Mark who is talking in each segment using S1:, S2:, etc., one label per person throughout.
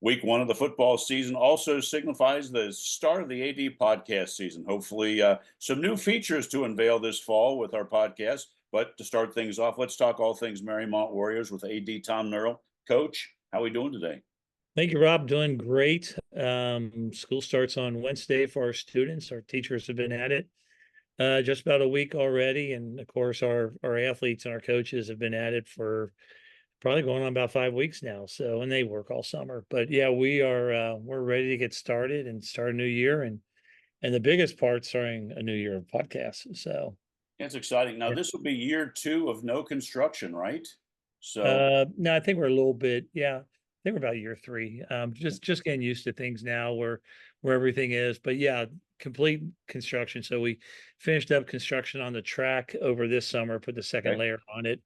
S1: Week one of the football season also signifies the start of the AD podcast season. Hopefully, some new features to unveil this fall with our podcast. But to start things off, let's talk all things Mariemont Warriors with AD Tom Nerl. Coach, how are we doing today?
S2: Thank you, Rob. Doing great. School starts on Wednesday for our students. Our teachers have been at it just about a week already, and of course, our athletes and our coaches have been at it for probably going on about 5 weeks now. So, and they work all summer. But yeah, we're ready to get started and start a new year, and the biggest part starting a new year of podcasts. So
S1: It's exciting. Now,
S2: yeah.
S1: this will be year two of no construction, right? So,
S2: No, I think we're a little bit, yeah. I think we're about year three. Just getting used to things now where everything is. But yeah, complete construction. So we finished up construction on the track over this summer, put the second
S1: okay.
S2: layer on it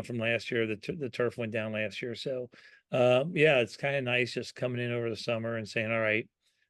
S2: from last year. The turf went down last year. So yeah, it's kind of nice just coming in over the summer and saying, all right,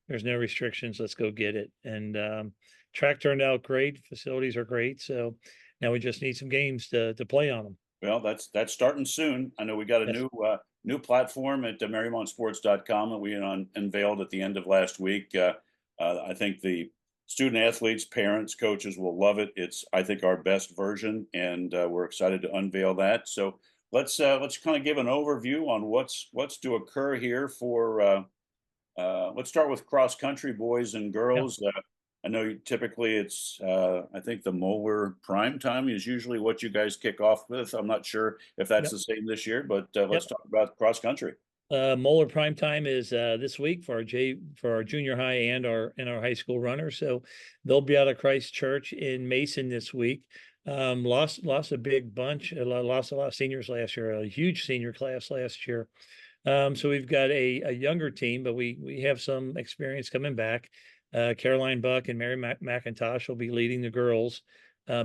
S2: there's no restrictions, let's go get it. And track turned out great, facilities are great. So now we just need some games to play on them.
S1: Well, that's starting soon. I know we got a
S2: Yes.
S1: new platform at MariemontSports.com that we unveiled at the end of last week. I think the student athletes, parents, coaches will love it. It's, I think, our best version, and we're excited to unveil that. So let's kind of give an overview on what's to occur here for. Let's start with cross country, boys and
S2: Yeah.
S1: girls. I know typically it's, I think the Moeller prime time is usually what you guys kick off with. I'm not sure if that's
S2: Yep.
S1: the same this year, but let's
S2: Yep.
S1: talk about cross country.
S2: Moeller prime time is this week for our junior high and our high school runners. So they'll be out of Christ Church in Mason this week. Lost a big bunch. Lost a lot of seniors last year. A huge senior class last year. So we've got a younger team, but we have some experience coming back. Caroline Buck and Mary McIntosh will be leading the girls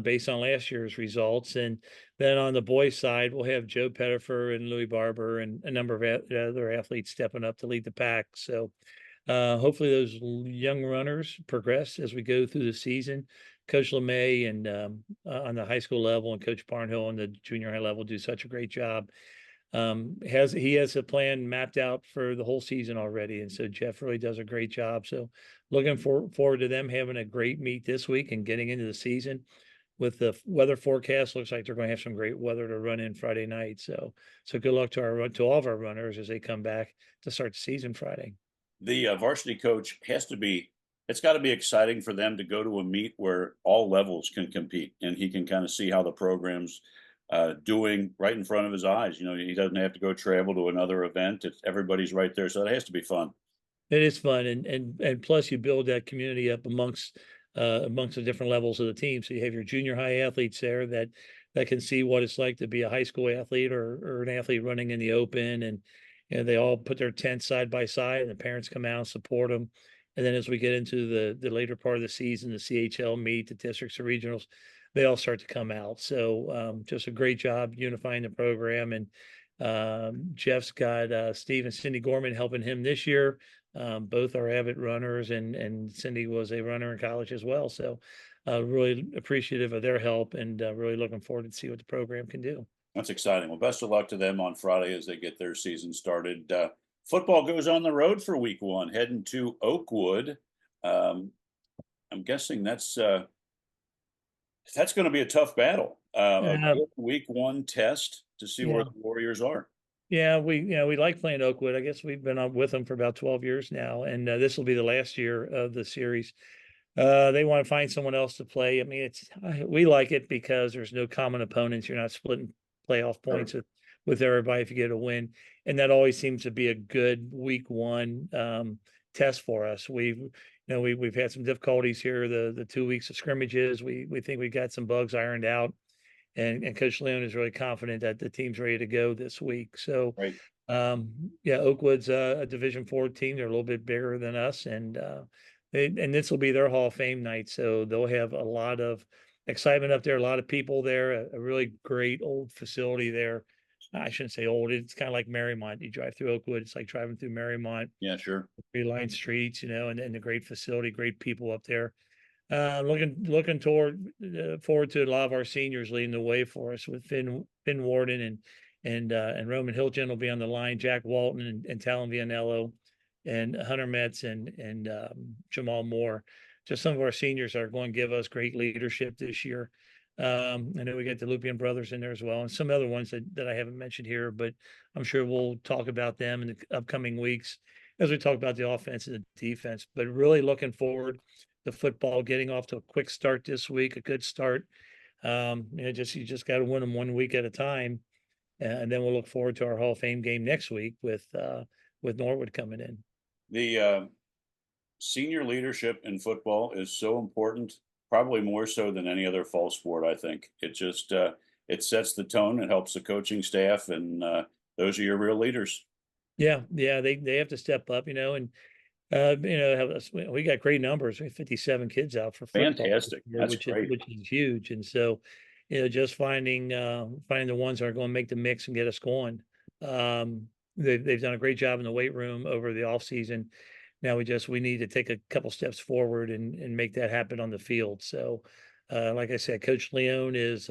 S2: based on last year's results. And then on the boys' side, we'll have Joe Pettifer and Louis Barber and a number of other athletes stepping up to lead the pack. So hopefully those young runners progress as we go through the season. Coach LeMay and on the high school level and Coach Barnhill on the junior high level do such a great job. He has a plan mapped out for the whole season already, and so Jeff really does a great job. So looking forward to them having a great meet this week and getting into the season. With the weather forecast, looks like they're going to have some great weather to run in Friday night. So good luck to all of our runners as they come back to start the season Friday.
S1: The varsity coach has to be. It's got to be exciting for them to go to a meet where all levels can compete, and he can kind of see how the program's doing right in front of his eyes. You know, he doesn't have to go travel to another event. It's everybody's right there, so it has to be fun.
S2: It is fun, and plus you build that community up amongst the different levels of the team. So you have your junior high athletes there that can see what it's like to be a high school athlete or an athlete running in the open, and they all put their tents side by side, and the parents come out and support them. And then as we get into the later part of the season, the CHL meet, the districts, the regionals, they all start to come out. So just a great job unifying the program. And Jeff's got Steve and Cindy Gorman helping him this year. Both are avid runners, and Cindy was a runner in college as well. So really appreciative of their help, and really looking forward to see what the program can do.
S1: That's exciting. Well, best of luck to them on Friday as they get their season started. Football goes on the road for week one, heading to Oakwood. Um, I'm guessing that's going to be a tough battle. A
S2: Uh,
S1: good week one test to see where
S2: yeah,
S1: the Warriors are.
S2: yeah, we like playing Oakwood. I guess we've been on with them for about 12 years now, and this will be the last year of the series. They want to find someone else to play. I mean, we like it because there's no common opponents. You're not splitting playoff
S1: Sure.
S2: points with everybody if you get a win, and that always seems to be a good week one test for us. We've had some difficulties here the 2 weeks of scrimmages. We think we got some bugs ironed out, and Coach Leon is really confident that the team's ready to go this week. So
S1: Right.
S2: yeah, Oakwood's a Division Four team. They're a little bit bigger than us, and this will be their Hall of Fame night, so they'll have a lot of excitement up there. A lot of people there. A really great old facility there. I shouldn't say old. It's kind of like Mariemont. You drive through Oakwood, it's like driving through Mariemont.
S1: Yeah, sure.
S2: Three line streets, and the great facility, great people up there. Looking forward to a lot of our seniors leading the way for us with Finn Warden and Roman Hilton will be on the line, Jack Walton and Talon Vianello, and Hunter Metz and Jamal Moore. Just some of our seniors are going to give us great leadership this year. I know we got the Lupian brothers in there as well, and some other ones that I haven't mentioned here, but I'm sure we'll talk about them in the upcoming weeks as we talk about the offense and the defense. But really looking forward to football getting off to a quick start this week, a good start. You just got to win them 1 week at a time, and then we'll look forward to our Hall of Fame game next week with Norwood coming in.
S1: The senior leadership in football is so important, probably more so than any other fall sport. I think it just it sets the tone. It helps the coaching staff, and those are your real leaders.
S2: Yeah, they have to step up, and we got great numbers. We have 57 kids out for football this
S1: Fantastic.
S2: year,
S1: That's
S2: which is
S1: great.
S2: huge. And so, just finding the ones that are going to make the mix and get us going. They've done a great job in the weight room over the off season. Now we need to take a couple steps forward and make that happen on the field. So, like I said, Coach Leone is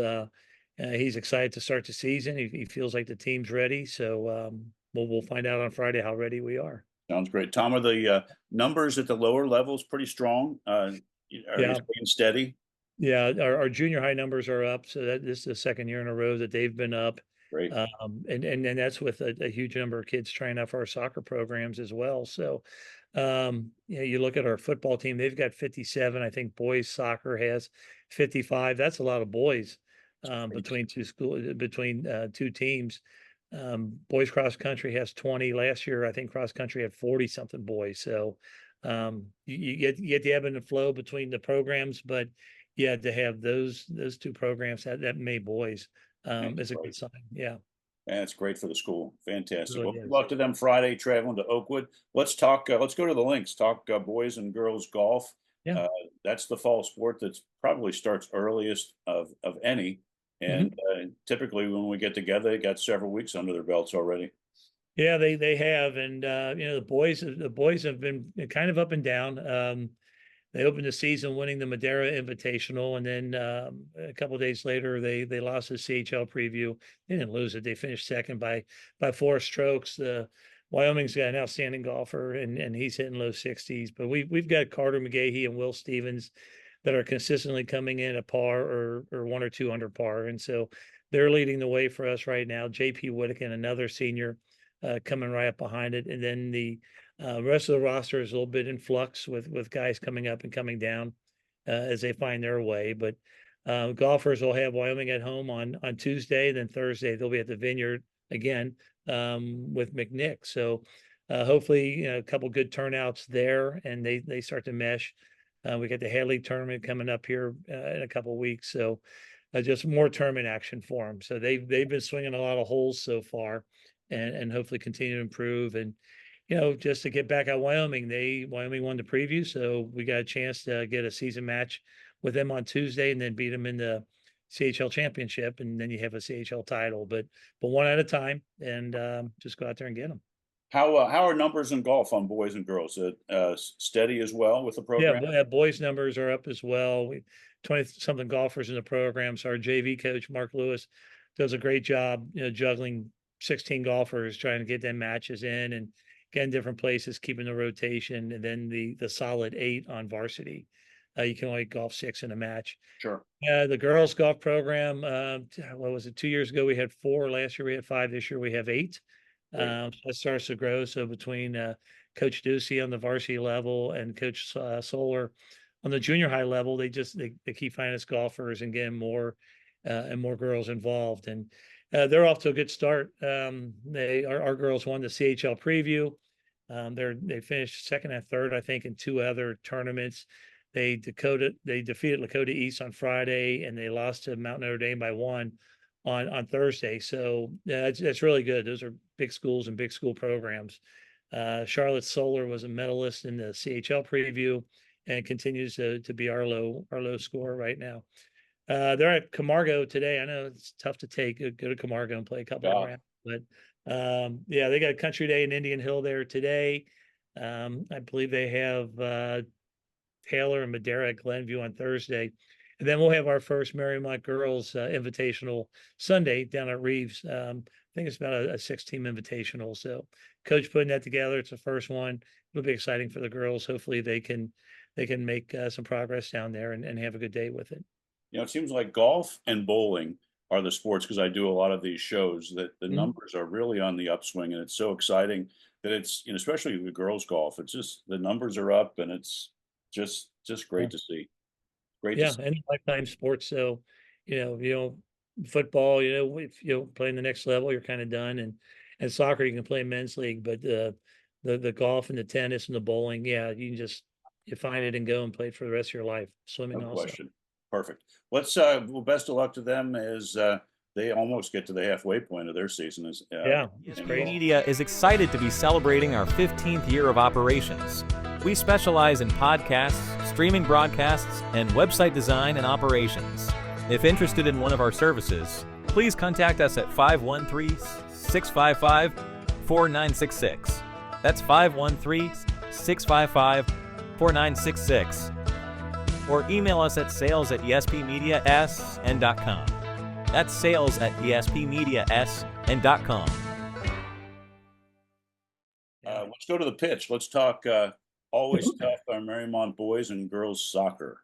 S2: he's excited to start the season. He feels like the team's ready. So we'll find out on Friday how ready we are.
S1: Sounds great. Tom, are the numbers at the lower levels pretty strong? Are they
S2: Yeah.
S1: staying steady?
S2: Yeah, our junior high numbers are up, so that this is the second year in a row that they've been up.
S1: Great.
S2: And that's with a huge number of kids trying out for our soccer programs as well. So, you look at our football team, they've got 57. I think boys soccer has 55. That's a lot of boys between two teams. Boys cross country has 20. Last year, I think cross country had 40 something boys. So, you get the ebb and the flow between the programs, but yeah, to have those two programs that many boys is a good sign. Yeah,
S1: That's great for the school. Fantastic.
S2: really
S1: Well, good
S2: is.
S1: luck to them Friday traveling to Oakwood. Let's talk. Let's go to the links. Talk boys and girls golf.
S2: Yeah.
S1: Uh, that's the fall sport that's probably starts earliest of any.
S2: Mhm.
S1: And typically when we get together, they got several weeks under their belts already.
S2: Yeah, they have, and the boys have been kind of up and down. They opened the season winning the Madeira Invitational, and then a couple of days later they lost the CHL preview. They didn't lose it; they finished second by 4 strokes. Wyoming's got an outstanding golfer, and he's hitting low 60s. But we've got Carter McGahee and Will Stevens that are consistently coming in at par or 1 or 2 under par, and so they're leading the way for us right now. JP Whittakin, another senior, coming right up behind it, and then the rest of the roster is a little bit in flux with guys coming up and coming down as they find their way. But golfers will have Wyoming at home on Tuesday, then Thursday they'll be at the Vineyard again with McNick. So hopefully a couple good turnouts there, and they start to mesh. We got the Hadley tournament coming up here in a couple weeks, so just more tournament action for them. So they've been swinging a lot of holes so far, and hopefully continue to improve. And just to get back at Wyoming, Wyoming won the preview, so we got a chance to get a season match with them on Tuesday, and then beat them in the CHL championship, and then you have a CHL title. But one at a time, and just go out there and get them.
S1: How are numbers in golf on boys and girls? Steady as well with the
S2: Yeah,
S1: program?
S2: boys numbers are up as well. We 20 something golfers in the program. So our JV coach Mark Lewis does a great job, juggling 16 golfers, trying to get them matches in and getting different places, keeping the rotation, and then the solid 8 on varsity. You can only golf 6 in a match.
S1: Sure.
S2: The girls golf program, what was it? 2 years ago we had 4. Last year we had 5. This year we have 8. That starts to grow. So between Coach Ducey on the varsity level and Coach Solar on the junior high level, they keep finding us golfers and getting more and more girls involved. And they're off to a good start. Our girls won the CHL preview. They finished second and third, I think, in 2 other tournaments. They defeated Lakota East on Friday, and they lost to Mount Notre Dame by 1 on Thursday. So it's really good. Those are big schools and big school programs. Charlotte Solar was a medalist in the CHL preview and continues to be our low scorer right now. They're at Camargo today. I know it's tough to go to Camargo and play a couple of rounds, but they got Country Day in Indian Hill there today. I believe they have Taylor and Madeira at Glenview on Thursday. And then we'll have our first Mariemont girls invitational Sunday down at Reeves. I think it's about a 6-team invitational. So coach putting that together. It's the first one. It'll be exciting for the girls. Hopefully they can make some progress down there and have a good day with it.
S1: It seems like golf and bowling are the sports, because I do a lot of these shows, that the
S2: Mhm.
S1: numbers are really on the upswing, and it's so exciting that it's, especially the girls golf, it's just the numbers are up, and it's just
S2: Yeah.
S1: great to see. Great to
S2: Yeah,
S1: see.
S2: and lifetime sports. So, football, if playing the next level, you're kind of done. And soccer, you can play men's league, but the golf and the tennis and the bowling, yeah, you find it and go and play it for the rest of your life.
S1: No
S2: Swimming also.
S1: question. Perfect. Let's well, best of luck to them as they almost get to the halfway point of their season as
S2: Yeah, it's
S1: in
S3: ESP
S1: golf.
S2: crazy.
S3: Media is excited to be celebrating our 15th year of operations. We specialize in podcasts, streaming broadcasts, and website design and operations. If interested in one of our services, please contact us at 513-655-4966. That's 513-655-4966. Or email us at sales@espmediasn.com. That's sales@espmediasn.com.
S1: Let's go to the pitch. Let's talk always tough our Mariemont boys and girls soccer.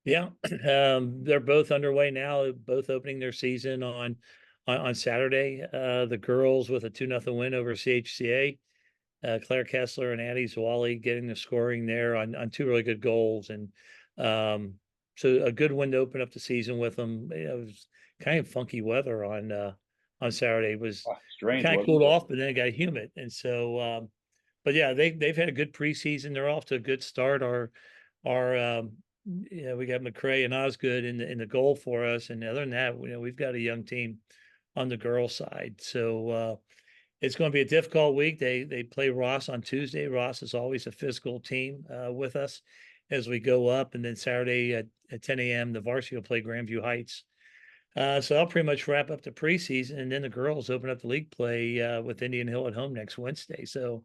S2: Yeah, they're both underway now, both opening their season on Saturday. The girls with a 2-0 win over CHCA. Claire Kessler and Addie Zawali getting the scoring there on two really good goals. And so a good win to open up the season with them. It was kind of funky weather on Saturday. It was
S1: Strange,
S2: kind of
S1: wasn't
S2: cooled
S1: it?
S2: off, but then it got humid. And so but yeah, they've had a good preseason. They're off to a good start. Our we got McCray and Osgood in the goal for us. And other than that, we've got a young team on the girls side. So it's going to be a difficult week. They play Ross on Tuesday. Ross is always a physical team with us as we go up, and then Saturday at 10 a.m. the varsity will play Grandview Heights. So I'll pretty much wrap up the preseason, and then the girls open up the league play with Indian Hill at home next Wednesday. So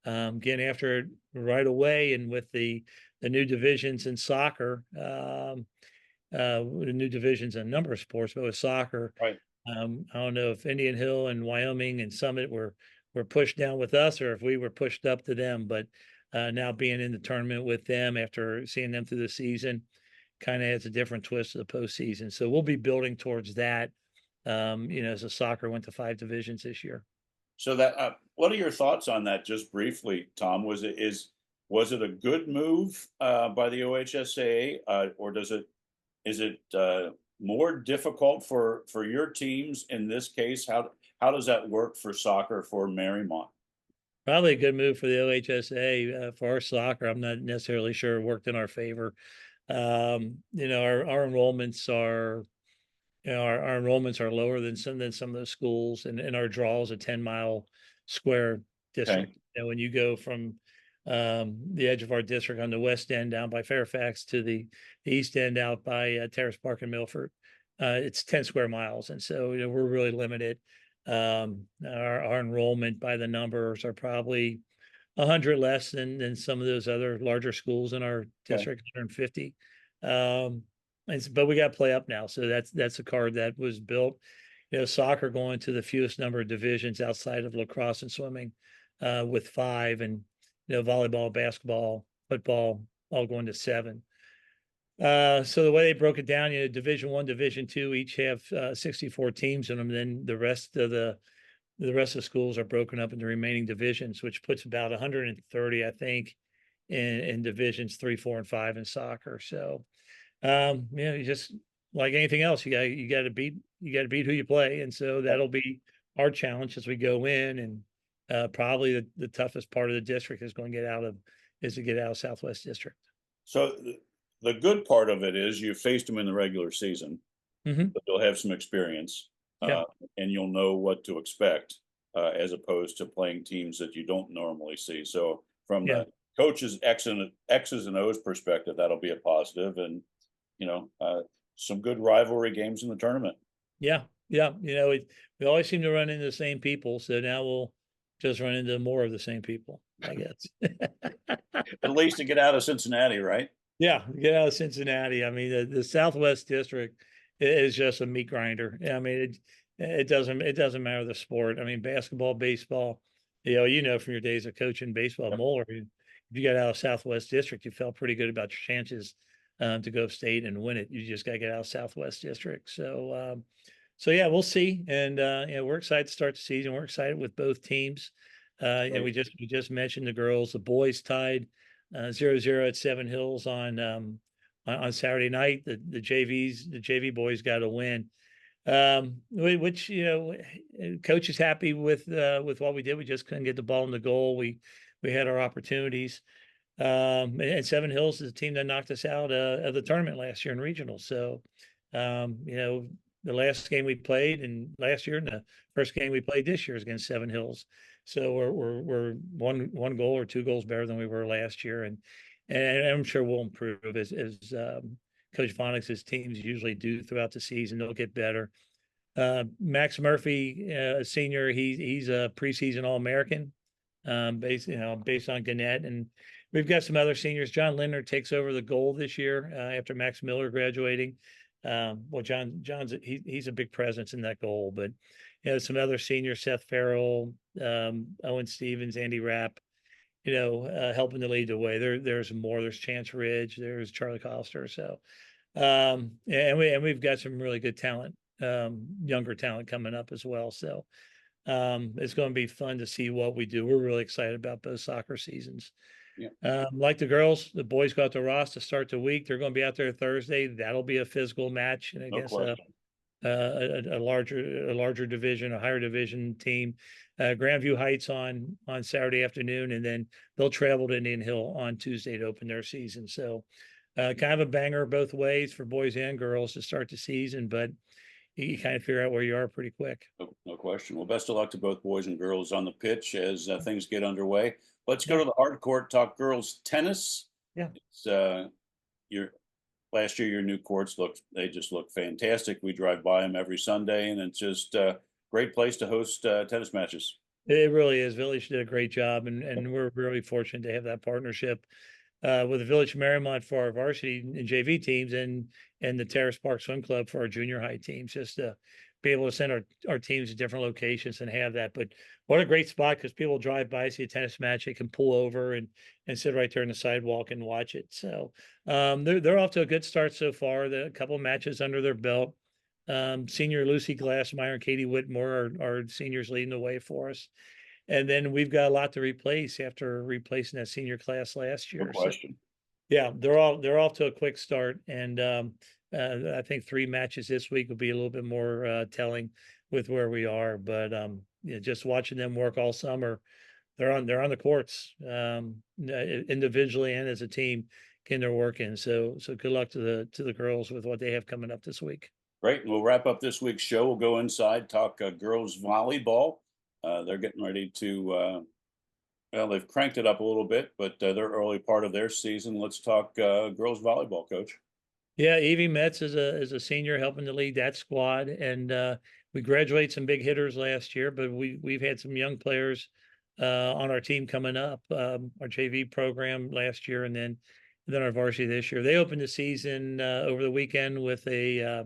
S2: getting after it right away, and with the new divisions in soccer, the new divisions in a number of sports, but with soccer,
S1: Right.
S2: I don't know if Indian Hill and Wyoming and Summit were pushed down with us, or if we were pushed up to them. But now being in the tournament with them after seeing them through the season kind of adds a different twist to the postseason. So we'll be building towards that. As the soccer went to 5 divisions this year.
S1: So that what are your thoughts on that, just briefly, Tom? Was it a good move by the OHSAA, or is it more difficult for your teams in this case? How does that work for soccer for Mariemont?
S2: Probably a good move for the OHSA. For our soccer, I'm not necessarily sure it worked in our favor. Our enrollments are our enrollments are lower than some of those schools, and our draw is a 10-mile square
S1: Okay.
S2: district. And when you go from the edge of our district on the west end down by Fairfax to the east end out by Terrace Park and Milford, it's 10 square miles. And so we're really limited. Our enrollment by the numbers are probably 100 less than some of those other larger schools in our
S1: Okay.
S2: district, 150. But we got to play up now. So that's a card that was built. Soccer going to the fewest number of divisions outside of lacrosse and swimming, with 5, and volleyball, basketball, football, all going to 7. So the way they broke it down, Division 1, Division 2 each have 64 teams in them. Then the rest of the schools are broken up into remaining divisions, which puts about 130, I think, in divisions 3, 4, and 5 in soccer. So, you just like anything else, you got to beat who you play, and so that'll be our challenge as we go in. And probably the toughest part of the district is to get out of Southwest District.
S1: So the good part of it is you faced them in the regular season,
S2: Mm-hmm.
S1: but you'll have some experience,
S2: Yeah.
S1: and you'll know what to expect, as opposed to playing teams that you don't normally see. So from
S2: Yeah.
S1: the coach's X's and O's perspective, that'll be a positive, and some good rivalry games in the tournament.
S2: Yeah. Yeah. We always seem to run into the same people, so now we'll just run into more of the same people, I guess.
S1: At least to get out of Cincinnati, right?
S2: Yeah, get out of Cincinnati. I mean, the Southwest District is just a meat grinder. I mean, it doesn't matter the sport. I mean, basketball, baseball. From your days of coaching baseball,
S1: Yep.
S2: Moeller, if you got out of Southwest District, you felt pretty good about your chances to go state and win it. You just got to get out of Southwest District. So yeah, we'll see. And we're excited to start the season. We're excited with both teams.
S1: Right.
S2: We just mentioned the girls. The boys tied 0-0 at Seven Hills on Saturday night. The JV boys got a win. Which coach is happy with what we did. We just couldn't get the ball in the goal. We had our opportunities. And Seven Hills is a team that knocked us out of the tournament last year in regional. So, the last game we played and last year, and the first game we played this year is against Seven Hills. So we're one goal or two goals better than we were last year, and I'm sure we'll improve as Coach Phonics' teams usually do throughout the season. They'll get better. Max Murphy, a senior, he's a preseason All-American, based on Gannett, and we've got some other seniors. John Lindner takes over the goal this year after Max Miller graduating. He's a big presence in that goal, but some other seniors, Seth Farrell, Owen Stevens, Andy Rapp, helping to lead the way. There's more. There's Chance Ridge. There's Charlie Coster. So, and we've got some really good talent, younger talent coming up as well. So, it's going to be fun to see what we do. We're really excited about both soccer seasons.
S1: Yeah.
S2: Like the girls, the boys go out to Ross to start the week. They're going to be out there Thursday. That'll be a physical match, and
S1: No
S2: against
S1: question.
S2: a larger division, a higher division team. Grandview Heights on Saturday afternoon, and then they'll travel to Indian Hill on Tuesday to open their season. So, kind of a banger both ways for boys and girls to start the season, but you kind of figure out where you are pretty quick.
S1: No question. Well, best of luck to both boys and girls on the pitch as things get underway. Let's go
S2: Yeah.
S1: to the hard court, talk girls tennis.
S2: Yeah.
S1: It's last year, your new courts just look fantastic. We drive by them every Sunday, and it's just a great place to host tennis matches.
S2: It really is. Village did a great job, and we're really fortunate to have that partnership with the Village Mariemont for our varsity and JV teams, and the Terrace Park Swim Club for our junior high teams, just to be able to send our teams to different locations and have that. But what a great spot, because people drive by, see a tennis match, they can pull over and sit right there on the sidewalk and watch it. So they're off to a good start so far. A couple of matches under their belt. Senior Lucy Glassmeyer and Katie Whitmore are seniors leading the way for us. And then we've got a lot to replace after replacing that senior class last year.
S1: No question.
S2: So, yeah, they're off to a quick start, and I think 3 matches this week will be a little bit more telling with where we are. But just watching them work all summer, they're on the courts individually and as a team, getting their work in. So good luck to the girls with what they have coming up this week.
S1: Great. And we'll wrap up this week's show. We'll go inside, talk girls volleyball. They're getting ready to, they've cranked it up a little bit, but they're early part of their season. Let's talk girls volleyball, Coach.
S2: Yeah, Evie Metz is a senior helping to lead that squad, and we graduated some big hitters last year, but we've had some young players on our team coming up. Our JV program last year, and then our varsity this year. They opened the season over the weekend with a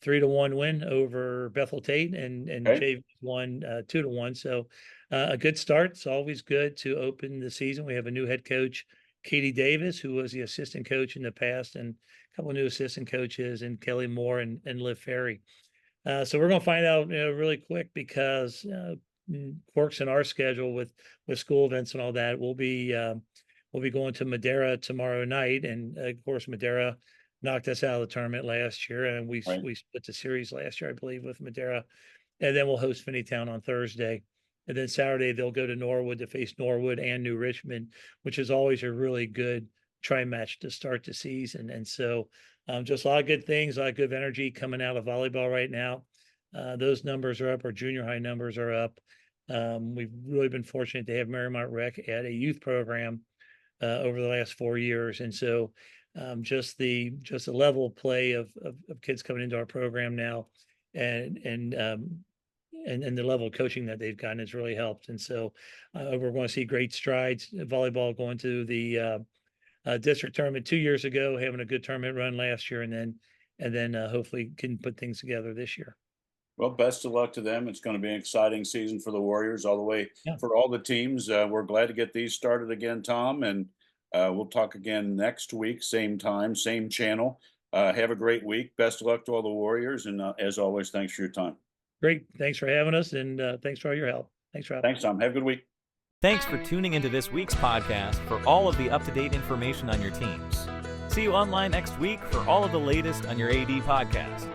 S2: 3-1 win over Bethel Tate, and
S1: Okay.
S2: JV won 2-1. So a good start. It's always good to open the season. We have a new head coach, Katie Davis, who was the assistant coach in the past, and a couple of new assistant coaches, and Kelly Moore and Liv Ferry. So we're going to find out really quick, because quirks in our schedule with school events and all that. We'll be going to Madeira tomorrow night, and of course Madeira knocked us out of the tournament last year, and we split the series last year, I believe, with Madeira. And then we'll host Finneytown on Thursday. And then Saturday, they'll go to Norwood to face Norwood and New Richmond, which is always a really good tri-match to start the season. And so just a lot of good things, a lot of good energy coming out of volleyball right now. Those numbers are up. Our junior high numbers are up. We've really been fortunate to have Mariemont Rec add a youth program over the last 4 years. And so just the level of play of kids coming into our program now, and and the level of coaching that they've gotten has really helped. And so we're going to see great strides. Volleyball going to the district tournament 2 years ago, having a good tournament run last year, and then hopefully can put things together this year.
S1: Well, best of luck to them. It's going to be an exciting season for the Warriors all the way
S2: Yeah.
S1: for all the teams. We're glad to get these started again, Tom, and we'll talk again next week, same time, same channel. Have a great week. Best of luck to all the Warriors. And as always, thanks for your time.
S2: Great. Thanks for having us, and thanks for all your help. Thanks, Rob.
S1: Thanks, Tom. Have a good week.
S3: Thanks for tuning into this week's podcast for all of the up-to-date information on your teams. See you online next week for all of the latest on your AD podcast.